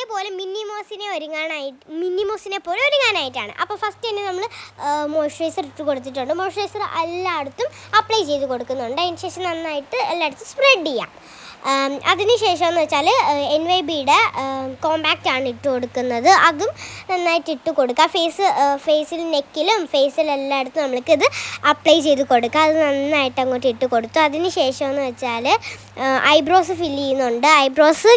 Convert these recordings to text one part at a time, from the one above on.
അതേപോലെ മിന്നി മോസിനെ പോലെ ഒരുങ്ങാനായിട്ടാണ്. അപ്പോൾ ഫസ്റ്റ് തന്നെ നമ്മൾ മോയ്സ്ചറൈസർ ഇട്ട് കൊടുത്തിട്ടുണ്ട്. മോയ്സ്ചറൈസർ എല്ലായിടത്തും അപ്ലൈ ചെയ്ത് കൊടുക്കുന്നുണ്ട്. അതിന് ശേഷം നന്നായിട്ട് എല്ലായിടത്തും സ്പ്രെഡ് ചെയ്യാം. അതിനുശേഷം എന്ന് വെച്ചാൽ NYBയുടെ കോമ്പാക്റ്റ് ആണ് ഇട്ട് കൊടുക്കുന്നത്. അതും നന്നായിട്ട് ഇട്ട് കൊടുക്കുക. ഫേസിൽ നെക്കിലും ഫേസിൽ എല്ലായിടത്തും നമ്മൾക്ക് ഇത് അപ്ലൈ ചെയ്ത് കൊടുക്കുക. അത് നന്നായിട്ട് അങ്ങോട്ട് ഇട്ട് കൊടുത്തു. അതിന് ശേഷം എന്ന് വെച്ചാൽ ഐബ്രോസ് ഫില്ല് ചെയ്യുന്നുണ്ട്. ഐബ്രോസ്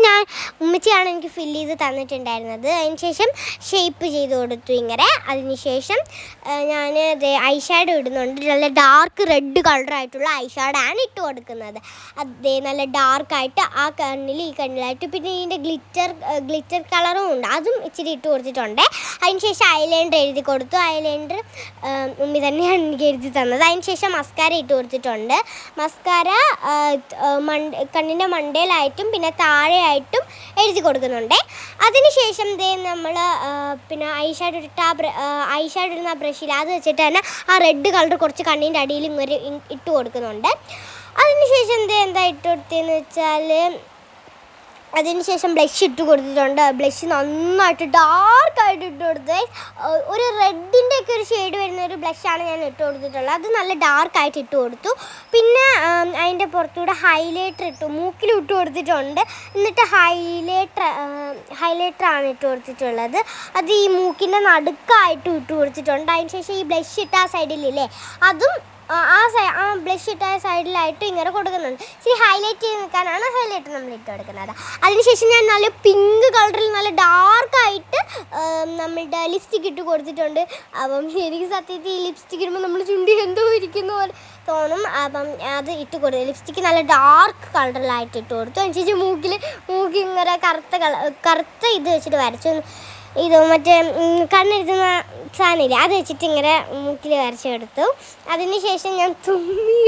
ഉമ്മച്ചിയാണ് എനിക്ക് ഫില്ല് ചെയ്ത് തന്നിട്ടുണ്ടായിരുന്നത്. അതിന് ശേഷം ഷേപ്പ് ചെയ്ത് കൊടുത്തു ഇങ്ങനെ. അതിന് ശേഷം ഞാൻ ഐ ഷാഡോ ഇടുന്നുണ്ട്. നല്ല ഡാർക്ക് റെഡ് കളറായിട്ടുള്ള ഐ ഷാഡോ ആണ് ഇട്ട് കൊടുക്കുന്നത്. അതേ നല്ല ഡാർക്കായിട്ട് ആ കണ്ണിൽ ഈ കണ്ണിലായിട്ട്. പിന്നെ ഇതിൻ്റെ ഗ്ലിറ്റർ കളറും ഉണ്ട്, അതും ഇച്ചിരി ഇട്ട് കൊടുത്തിട്ടുണ്ട്. അതിന് ശേഷം ഐലൈനർ എഴുതി കൊടുത്തു. ഐലൈനർ ഉമ്മി തന്നെയാണ് എനിക്ക് എഴുതി തന്നത്. അതിന് ശേഷം മസ്കാര ഇട്ട് കൊടുത്തിട്ടുണ്ട്. മസ്കാര കണ്ണിൻ്റെ മണ്ടയിലായിട്ടും പിന്നെ താഴെയായിട്ടും എഴുതി കൊടുക്കുന്നുണ്ട്. അതിനുശേഷം നമ്മൾ പിന്നെ ഐ ഷാഡോ ഇടുന്ന ബ്രഷിൽ അത് വെച്ചിട്ട് തന്നെ ആ റെഡ് കളർ കുറച്ച് കണ്ണിൻ്റെ അടിയിൽ ഇങ്ങനെ ഇട്ട് കൊടുക്കുന്നുണ്ട്. അതിനുശേഷം എന്താ ഇട്ട് കൊടുത്തതെന്ന് വെച്ചാൽ അതിനുശേഷം ബ്ലഷ് ഇട്ട് കൊടുത്തിട്ടുണ്ട്. ബ്ലഷ് നന്നായിട്ട് ഡാർക്കായിട്ട് ഇട്ട് കൊടുത്തത്. ഒരു റെഡിൻ്റെ ഒക്കെ ഒരു ഷെയ്ഡ് വരുന്ന ഒരു ബ്ലഷാണ് ഞാൻ ഇട്ട് കൊടുത്തിട്ടുള്ളത്. അത് നല്ല ഡാർക്കായിട്ട് ഇട്ട് കൊടുത്തു. പിന്നെ അതിൻ്റെ പുറത്തൂടെ ഹൈലൈറ്റർ ഇട്ടു, മൂക്കിലും ഇട്ട് കൊടുത്തിട്ടുണ്ട്. എന്നിട്ട് ഹൈലൈറ്ററാണ് ഇട്ട് കൊടുത്തിട്ടുള്ളത്. അത് ഈ മൂക്കിൻ്റെ നടുക്കായിട്ടും ഇട്ട് കൊടുത്തിട്ടുണ്ട്. അതിന് ശേഷം ഈ ബ്ലഷ് ഇട്ട ആ സൈഡിലില്ലേ, അതും ആ ബ്ലഷ് ഇട്ട സൈഡിലായിട്ട് ഇങ്ങനെ കൊടുക്കുന്നുണ്ട്. ഇച്ചിരി ഹൈലൈറ്റ് ചെയ്ത് നിൽക്കാനാണ് ഹൈലൈറ്റർ നമ്മൾ ഇട്ട് കൊടുക്കുന്നത്. അതിനുശേഷം ഞാൻ നല്ല പിങ്ക് കളറിൽ നല്ല ഡാർക്കായിട്ട് നമ്മളുടെ ലിപ്സ്റ്റിക് ഇട്ട് കൊടുത്തിട്ടുണ്ട്. അപ്പം എനിക്ക് സത്യത്തിൽ ഈ ലിപ്സ്റ്റിക് ഇടുമ്പോൾ നമ്മൾ ചുണ്ടി എന്തോ ഇരിക്കുന്ന പോലെ തോന്നും. അപ്പം അത് ഇട്ട് കൊടുത്തു. ലിപ്സ്റ്റിക്ക് നല്ല ഡാർക്ക് കളറിലായിട്ട് ഇട്ട് കൊടുത്തു. അതിനുശേഷം മൂക്കിങ്ങനെ കറുത്ത ഇത് വെച്ചിട്ട് വരച്ചു. ഇത് മറ്റേ കണ്ണെഴുതുന്ന സാധനമില്ലേ, അത് വെച്ചിട്ട് ഇങ്ങനെ മൂക്കിൽ വരച്ചെടുത്തു. അതിനുശേഷം ഞാൻ തുമ്മി.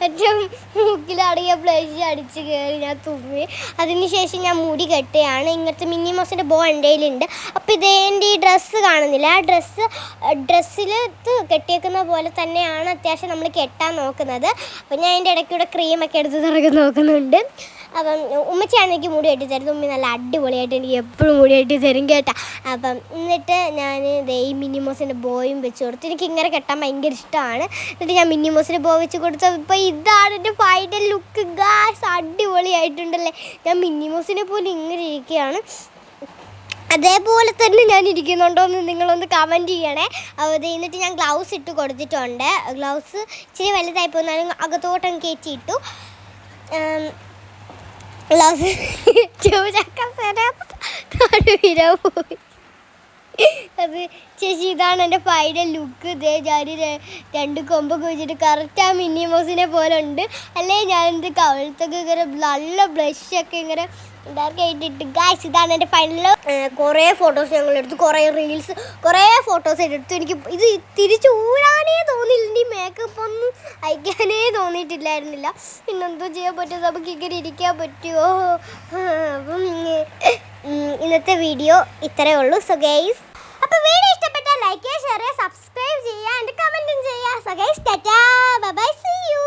ഏറ്റവും മൂക്കിലടങ്ങിയ ബ്ലഷ് അടിച്ച് കയറി ഞാൻ തുമ്മി. അതിനുശേഷം ഞാൻ മുടി കെട്ടുകയാണ്. ഇങ്ങനത്തെ മിന്നി മൗസിൻ്റെ ബോ എൻ്റെ കയ്യിലുണ്ട്. അപ്പോൾ ഇതെൻ്റെ ഈ ഡ്രസ്സ് കാണുന്നില്ല, ആ ഡ്രസ്സിൽ കെട്ടിയേക്കുന്ന പോലെ തന്നെയാണ് അത്യാവശ്യം നമ്മൾ കെട്ടാൻ നോക്കുന്നത്. അപ്പോൾ ഞാൻ അതിൻ്റെ ഇടയ്ക്കൂടെ ക്രീമൊക്കെ എടുത്ത് തുറന്ന് നോക്കുന്നുണ്ട്. അപ്പം ഉമ്മച്ചിയാണ് എനിക്ക് മുടി കെട്ടി തരുന്നത്. ഉമ്മി നല്ല അടിപൊളിയായിട്ട് എനിക്ക് എപ്പോഴും മുടി കെട്ടി തരും കേട്ടോ. അപ്പം എന്നിട്ട് ഞാൻ ഈ മിന്നി മൗസിൻ്റെ ബോയും വെച്ച് കൊടുത്തു. എനിക്ക് ഇങ്ങനെ കെട്ടാൻ ഭയങ്കര ഇഷ്ടമാണ്. എന്നിട്ട് ഞാൻ മിന്നി മൗസിൻ്റെ ബോ വെച്ച് കൊടുത്തു. ഇപ്പോൾ ഇതാണ് എൻ്റെ ഫൈനൽ ലുക്ക് ഗായ്സ്. അടിപൊളിയായിട്ടുണ്ടല്ലേ. ഞാൻ മിന്നി മൗസിനെ പോലെ ഇങ്ങനെ ഇരിക്കുകയാണ്. അതേപോലെ തന്നെ ഞാൻ ഇരിക്കുന്നുണ്ടോ എന്ന് നിങ്ങളൊന്ന് കമൻറ്റ് ചെയ്യണേ. അത് എന്നിട്ട് ഞാൻ ഗ്ലൗസ് ഇട്ട് കൊടുത്തിട്ടുണ്ട്. ഗ്ലൗസ് ഇച്ചിരി വലുതായി പോന്നാലും അകത്തോട്ടം കയറ്റിയിട്ടു. ഗ്ലൗസ് പോയി. അത് ചേച്ചി ഇതാണ് എൻ്റെ ഫൈനൽ ലുക്ക്. ഇതേ ഞാൻ രണ്ട് കൊമ്പൊക്കെ വെച്ചിട്ട് കറക്റ്റ് ആ മിന്നി മൗസിനെ പോലെ ഉണ്ട് അല്ലേ. ഞാനെന്ത് കവിളത്തൊക്കെ ഇങ്ങനെ നല്ല ബ്ലഷൊക്കെ ഇങ്ങനെ ഇതാക്കിയിട്ടിട്ട് ഗായ്സ് ഇതാണ് എൻ്റെ ഫൈനൽ. കുറേ ഫോട്ടോസ് ഞങ്ങളെടുത്തു, കുറേ റീൽസ്, കുറേ ഫോട്ടോസ് എടുത്തു. എനിക്ക് ഇത് തിരിച്ച് ഊരാനേ തോന്നിയില്ല. ഈ മേക്കപ്പ് ഒന്നും അയക്കാനേ തോന്നിയിട്ടില്ലായിരുന്നില്ല. പിന്നെന്തോ ചെയ്യാൻ പറ്റുമോ, നമുക്ക് ഇങ്ങനെ ഇരിക്കാൻ പറ്റുമോ. അപ്പം ഇന്നത്തെ വീഡിയോ ഇത്രയേ ഉള്ളൂ. സോ ഗൈസ്, അപ്പോൾ വീഡിയോ ഇഷ്ടപ്പെട്ടാൽ ലൈക്ക് ചെയ്യുക, ഷെയർ ചെയ്യുക, സബ്സ്ക്രൈബ് ചെയ്യുക, ആൻഡ് കമൻറ്റും ചെയ്യുക. So guys, tata, bye bye, see U.